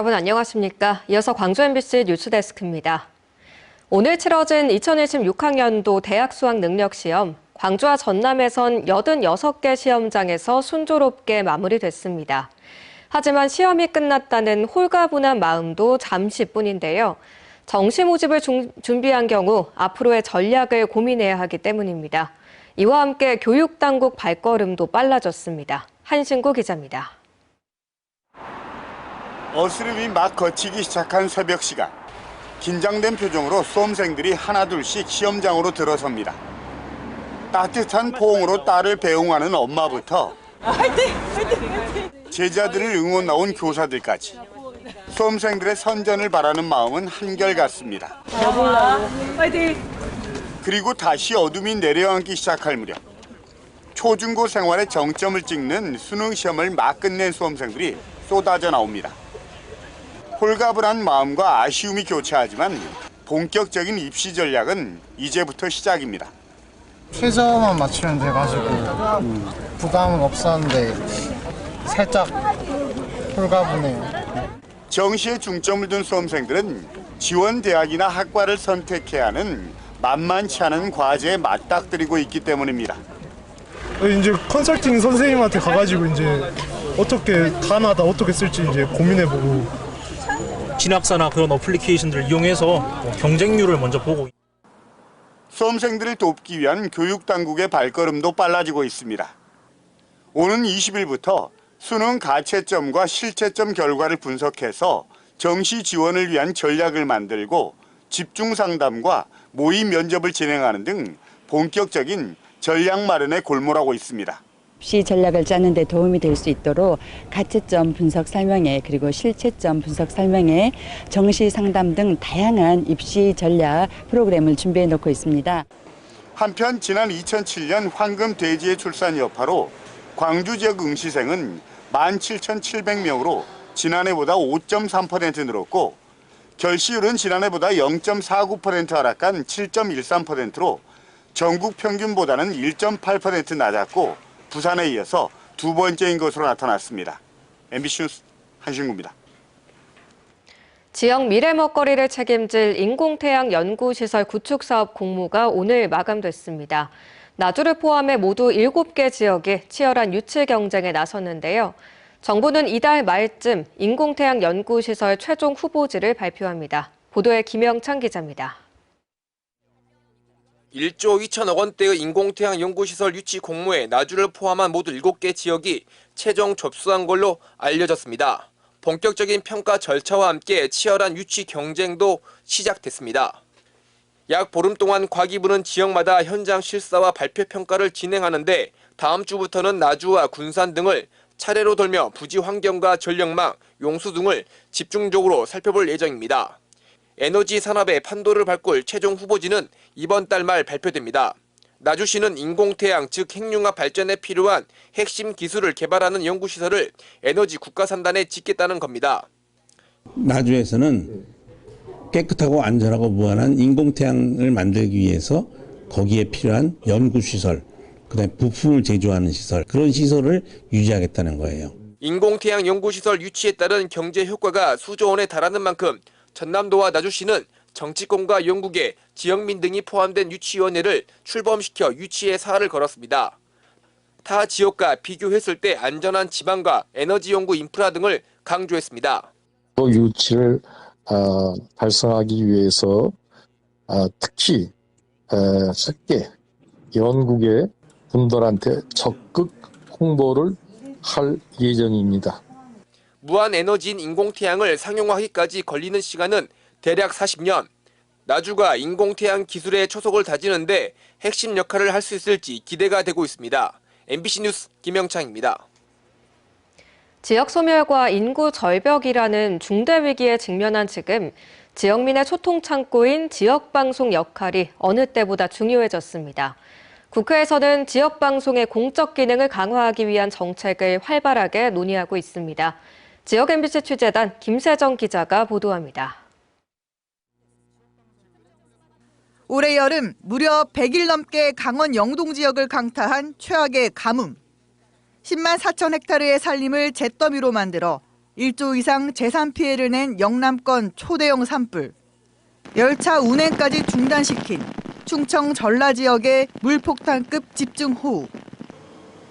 여러분 안녕하십니까? 이어서 광주 MBC 뉴스데스크입니다. 오늘 치러진 2026학년도 대학 수학 능력 시험, 광주와 전남에선 86개 시험장에서 순조롭게 마무리됐습니다. 하지만 시험이 끝났다는 홀가분한 마음도 잠시뿐인데요. 정시 모집을 준비한 경우 앞으로의 전략을 고민해야 하기 때문입니다. 이와 함께 교육당국 발걸음도 빨라졌습니다. 한신구 기자입니다. 어스름이 막 거치기 시작한 새벽 시간. 긴장된 표정으로 수험생들이 하나둘씩 시험장으로 들어섭니다. 따뜻한 포옹으로 딸을 배웅하는 엄마부터 제자들을 응원 나온 교사들까지 수험생들의 선전을 바라는 마음은 한결같습니다. 그리고 다시 어둠이 내려앉기 시작할 무렵 초중고 생활의 정점을 찍는 수능 시험을 막 끝낸 수험생들이 쏟아져 나옵니다. 홀가분한 마음과 아쉬움이 교차하지만 본격적인 입시 전략은 이제부터 시작입니다. 최저만 맞추면 돼가지고 부담은 없었는데 살짝 홀가분해요. 정시에 중점을 둔 수험생들은 지원 대학이나 학과를 선택해야 하는 만만치 않은 과제에 맞닥뜨리고 있기 때문입니다. 이제 컨설팅 선생님한테 가가지고 이제 어떻게 단어다 어떻게 쓸지 이제 고민해보고 진학사나 그런 어플리케이션들을 이용해서 경쟁률을 먼저 보고. 수험생들을 돕기 위한 교육당국의 발걸음도 빨라지고 있습니다. 오는 20일부터 수능 가채점과 실채점 결과를 분석해서 정시 지원을 위한 전략을 만들고 집중 상담과 모의 면접을 진행하는 등 본격적인 전략 마련에 골몰하고 있습니다. 입시 전략을 짜는 데 도움이 될 수 있도록 가채점 분석 설명회 그리고 실채점 분석 설명회, 정시 상담 등 다양한 입시 전략 프로그램을 준비해 놓고 있습니다. 한편 지난 2007년 황금 돼지의 출산 여파로 광주 지역 응시생은 17,700명으로 지난해보다 5.3% 늘었고 결시율은 지난해보다 0.49% 하락한 7.13%로 전국 평균보다는 1.8% 낮았고 부산에 이어서 두 번째인 것으로 나타났습니다. MBC 뉴스 한신구입니다. 지역 미래 먹거리를 책임질 인공태양 연구시설 구축 사업 공모가 오늘 마감됐습니다. 나주를 포함해 모두 7개 지역이 치열한 유치 경쟁에 나섰는데요. 정부는 이달 말쯤 인공태양 연구시설 최종 후보지를 발표합니다. 보도에 김영찬 기자입니다. 1조 2천억 원대의 인공태양 연구시설 유치 공모에 나주를 포함한 모두 7개 지역이 최종 접수한 걸로 알려졌습니다. 본격적인 평가 절차와 함께 치열한 유치 경쟁도 시작됐습니다. 약 보름 동안 과기부는 지역마다 현장 실사와 발표 평가를 진행하는데 다음 주부터는 나주와 군산 등을 차례로 돌며 부지 환경과 전력망, 용수 등을 집중적으로 살펴볼 예정입니다. 에너지 산업의 판도를 바꿀 최종 후보지는 이번 달 말 발표됩니다. 나주시는 인공태양, 즉 핵융합 발전에 필요한 핵심 기술을 개발하는 연구시설을 에너지 국가산단에 짓겠다는 겁니다. 나주에서는 깨끗하고 안전하고 무한한 인공태양을 만들기 위해서 거기에 필요한 연구시설, 그다음에 부품을 제조하는 시설, 그런 시설을 유지하겠다는 거예요. 인공태양 연구시설 유치에 따른 경제 효과가 수조 원에 달하는 만큼 전남도와 나주시는 정치권과 연구계, 지역민 등이 포함된 유치위원회를 출범시켜 유치에 사활을 걸었습니다. 타 지역과 비교했을 때 안전한 지방과 에너지 연구 인프라 등을 강조했습니다. 유치를 달성하기 위해서 특히 학계, 연구계 분들한테 적극 홍보를 할 예정입니다. 무한 에너지인 인공태양을 상용화하기까지 걸리는 시간은 대략 40년. 나주가 인공태양 기술의 초석을 다지는데 핵심 역할을 할 수 있을지 기대가 되고 있습니다. MBC 뉴스 김영창입니다. 지역 소멸과 인구 절벽이라는 중대 위기에 직면한 지금 지역민의 소통 창구인 지역방송 역할이 어느 때보다 중요해졌습니다. 국회에서는 지역방송의 공적 기능을 강화하기 위한 정책을 활발하게 논의하고 있습니다. 지역 MBC 취재단 김세정 기자가 보도합니다. 올해 여름 무려 100일 넘게 강원 영동 지역을 강타한 최악의 가뭄. 10만 4천 헥타르의 산림을 잿더미로 만들어 1조 이상 재산 피해를 낸 영남권 초대형 산불, 열차 운행까지 중단시킨 충청 전라 지역의 물폭탄급 집중호우,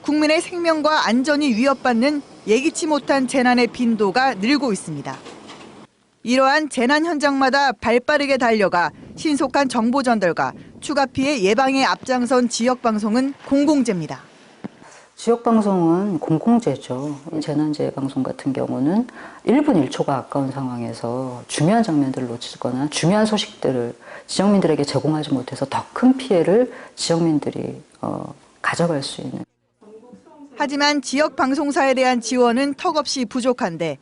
국민의 생명과 안전이 위협받는 예기치 못한 재난의 빈도가 늘고 있습니다. 이러한 재난 현장마다 발빠르게 달려가 신속한 정보 전달과 추가 피해 예방에 앞장선 지역방송은 공공재입니다. 지역방송은 공공재죠. 재난재해 방송 같은 경우는 1분 1초가 아까운 상황에서 중요한 장면들을 놓치거나 중요한 소식들을 지역민들에게 제공하지 못해서 더 큰 피해를 지역민들이 가져갈 수 있는. 하지만 지역 방송사에 대한 지원은 턱없이 부족한데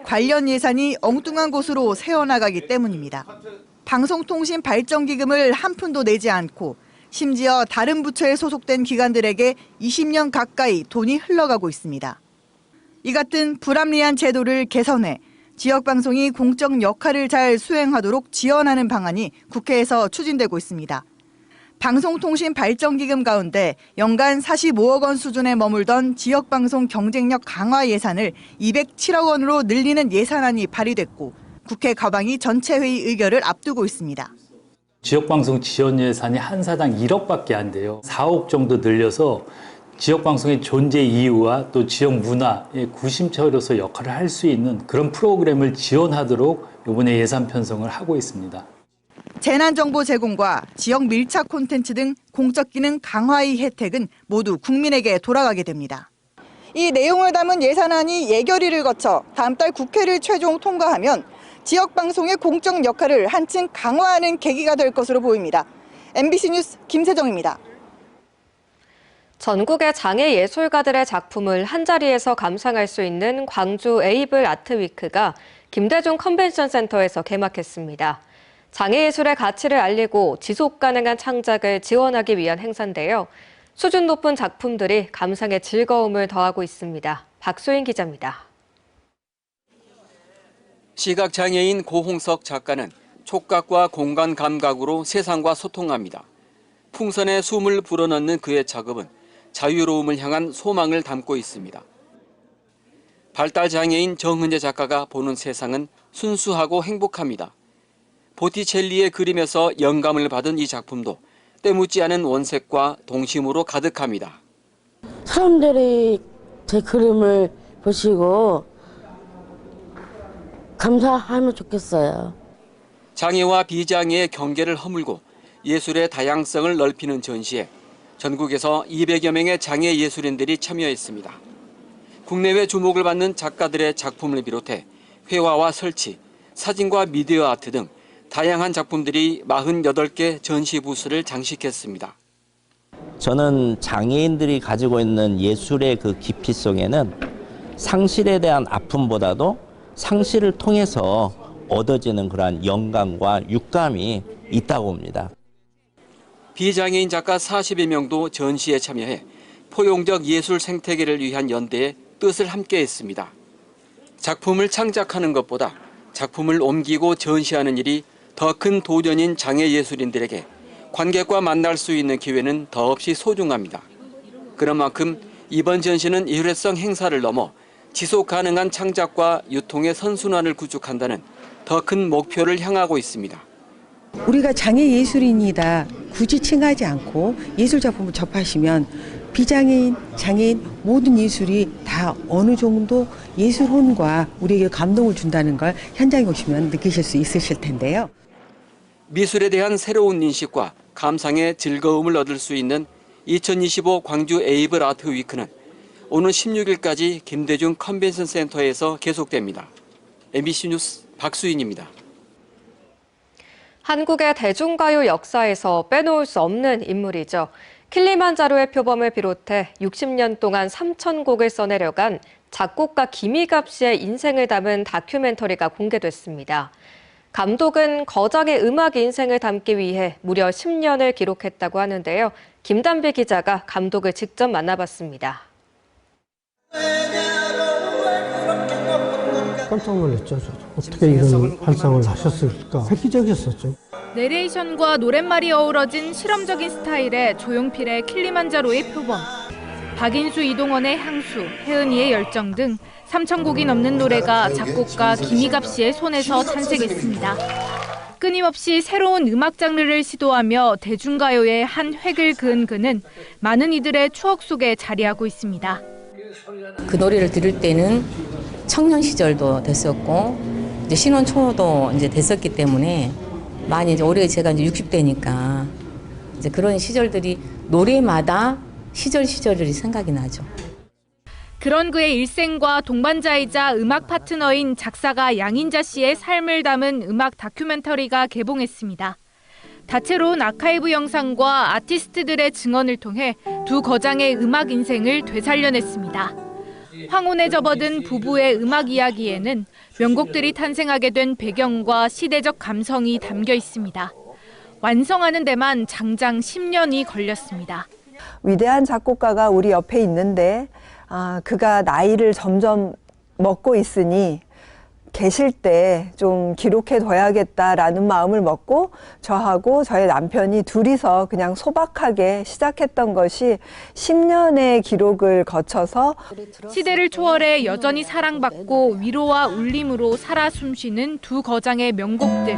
관련 예산이 엉뚱한 곳으로 새어나가기 때문입니다. 방송통신발전기금을 한 푼도 내지 않고 심지어 다른 부처에 소속된 기관들에게 20년 가까이 돈이 흘러가고 있습니다. 이 같은 불합리한 제도를 개선해 지역방송이 공적 역할을 잘 수행하도록 지원하는 방안이 국회에서 추진되고 있습니다. 방송통신발전기금 가운데 연간 45억 원 수준에 머물던 지역방송 경쟁력 강화 예산을 207억 원으로 늘리는 예산안이 발의됐고 국회 과방위 전체회의 의결을 앞두고 있습니다. 지역방송 지원 예산이 한 사당 1억밖에 안 돼요. 4억 정도 늘려서 지역방송의 존재 이유와 또 지역 문화의 구심처로서 역할을 할 수 있는 그런 프로그램을 지원하도록 이번에 예산 편성을 하고 있습니다. 재난정보 제공과 지역 밀착 콘텐츠 등 공적 기능 강화의 혜택은 모두 국민에게 돌아가게 됩니다. 이 내용을 담은 예산안이 예결위를 거쳐 다음 달 국회를 최종 통과하면 지역방송의 공적 역할을 한층 강화하는 계기가 될 것으로 보입니다. MBC 뉴스 김세정입니다. 전국의 장애 예술가들의 작품을 한자리에서 감상할 수 있는 광주 에이블 아트위크가 김대중 컨벤션 센터에서 개막했습니다. 장애예술의 가치를 알리고 지속 가능한 창작을 지원하기 위한 행사인데요. 수준 높은 작품들이 감상의 즐거움을 더하고 있습니다. 박소인 기자입니다. 시각장애인 고홍석 작가는 촉각과 공간 감각으로 세상과 소통합니다. 풍선에 숨을 불어넣는 그의 작업은 자유로움을 향한 소망을 담고 있습니다. 발달장애인 정은재 작가가 보는 세상은 순수하고 행복합니다. 보티첼리의 그림에서 영감을 받은 이 작품도 때묻지 않은 원색과 동심으로 가득합니다. 사람들이 제 그림을 보시고 감사하면 좋겠어요. 장애와 비장애의 경계를 허물고 예술의 다양성을 넓히는 전시에 전국에서 200여 명의 장애 예술인들이 참여했습니다. 국내외 주목을 받는 작가들의 작품을 비롯해 회화와 설치, 사진과 미디어 아트 등 다양한 작품들이 48개 전시 부스를 장식했습니다. 저는 장애인들이 가지고 있는 예술의 그 깊이 속에는 상실에 대한 아픔보다도 상실을 통해서 얻어지는 그러한 영감과 육감이 있다고 봅니다. 비장애인 작가 40여 명도 전시에 참여해 포용적 예술 생태계를 위한 연대의 뜻을 함께했습니다. 작품을 창작하는 것보다 작품을 옮기고 전시하는 일이 더 큰 도전인 장애 예술인들에게 관객과 만날 수 있는 기회는 더없이 소중합니다. 그런 만큼 이번 전시는 일회성 행사를 넘어 지속 가능한 창작과 유통의 선순환을 구축한다는 더 큰 목표를 향하고 있습니다. 우리가 장애 예술인이다 굳이 칭하지 않고 예술 작품을 접하시면 비장애인, 장애인 모든 예술이 다 어느 정도 예술혼과 우리에게 감동을 준다는 걸 현장에 오시면 느끼실 수 있으실 텐데요. 미술에 대한 새로운 인식과 감상의 즐거움을 얻을 수 있는 2025 광주 에이블 아트 위크는 오는 16일까지 김대중 컨벤션 센터에서 계속됩니다. MBC 뉴스 박수인입니다. 한국의 대중가요 역사에서 빼놓을 수 없는 인물이죠. 킬리만자로의 표범을 비롯해 60년 동안 3,000곡을 써내려간 작곡가 김희갑 씨의 인생을 담은 다큐멘터리가 공개됐습니다. 감독은 거장의 음악 인생을 담기 위해 무려 10년을 기록했다고 하는데요. 김단비 기자가 감독을 직접 만나봤습니다. 깜짝 놀랐죠. 어떻게 이런 발상을 하셨을까? 획기적이었었죠. 내레이션과 노랫말이 어우러진 실험적인 스타일의 조용필의 킬리만자로의 표범. 박인수 이동원의 향수, 혜은이의 열정 등 3,000곡이 넘는 노래가 작곡가 김희갑 씨의 손에서 탄생했습니다. 끊임없이 새로운 음악 장르를 시도하며 대중가요의 한 획을 그은 그는 많은 이들의 추억 속에 자리하고 있습니다. 그 노래를 들을 때는 청년 시절도 됐었고 이제 신혼 초도 이제 됐었기 때문에 많이 이제 올해 제가 이제 60대니까 이제 그런 시절들이 노래마다 시절이 생각이 나죠. 그런 그의 일생과 동반자이자 음악 파트너인 작사가 양인자 씨의 삶을 담은 음악 다큐멘터리가 개봉했습니다. 다채로운 아카이브 영상과 아티스트들의 증언을 통해 두 거장의 음악 인생을 되살려냈습니다. 황혼에 접어든 부부의 음악 이야기에는 명곡들이 탄생하게 된 배경과 시대적 감성이 담겨 있습니다. 완성하는 데만 장장 10년이 걸렸습니다. 위대한 작곡가가 우리 옆에 있는데 그가 나이를 점점 먹고 있으니 계실 때 좀 기록해둬야겠다라는 마음을 먹고 저하고 저의 남편이 둘이서 그냥 소박하게 시작했던 것이 10년의 기록을 거쳐서 시대를 초월해 여전히 사랑받고 위로와 울림으로 살아 숨쉬는 두 거장의 명곡들.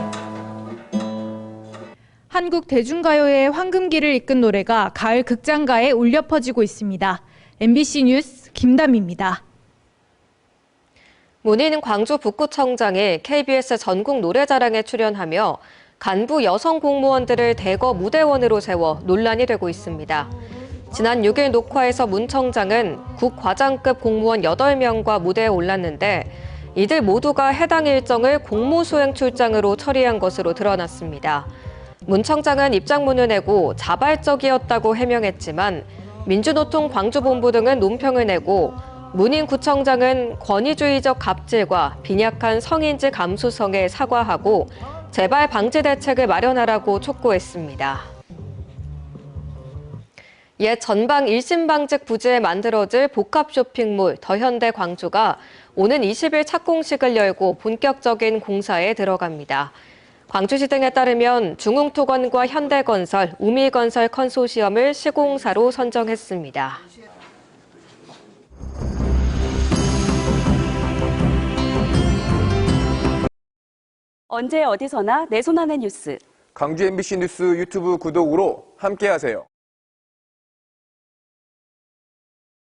한국 대중가요의 황금기를 이끈 노래가 가을 극장가에 울려 퍼지고 있습니다. MBC 뉴스 김담입니다. 문인 광주 북구청장이 KBS 전국 노래자랑에 출연하며 간부 여성 공무원들을 대거 무대원으로 세워 논란이 되고 있습니다. 지난 6일 녹화에서 문 청장은 국과장급 공무원 8명과 무대에 올랐는데 이들 모두가 해당 일정을 공무수행 출장으로 처리한 것으로 드러났습니다. 문 청장은 입장문을 내고 자발적이었다고 해명했지만 민주노총 광주본부 등은 논평을 내고 문인구청장은 권위주의적 갑질과 빈약한 성인지 감수성에 사과하고 재발 방지 대책을 마련하라고 촉구했습니다. 옛 전방 일심방직 부지에 만들어질 복합 쇼핑몰 더현대 광주가 오는 20일 착공식을 열고 본격적인 공사에 들어갑니다. 광주시 등에 따르면 중흥토건과 현대건설, 우미건설 컨소시엄을 시공사로 선정했습니다. 언제 어디서나 내 손 안의 뉴스. 광주 MBC 뉴스 유튜브 구독으로 함께하세요.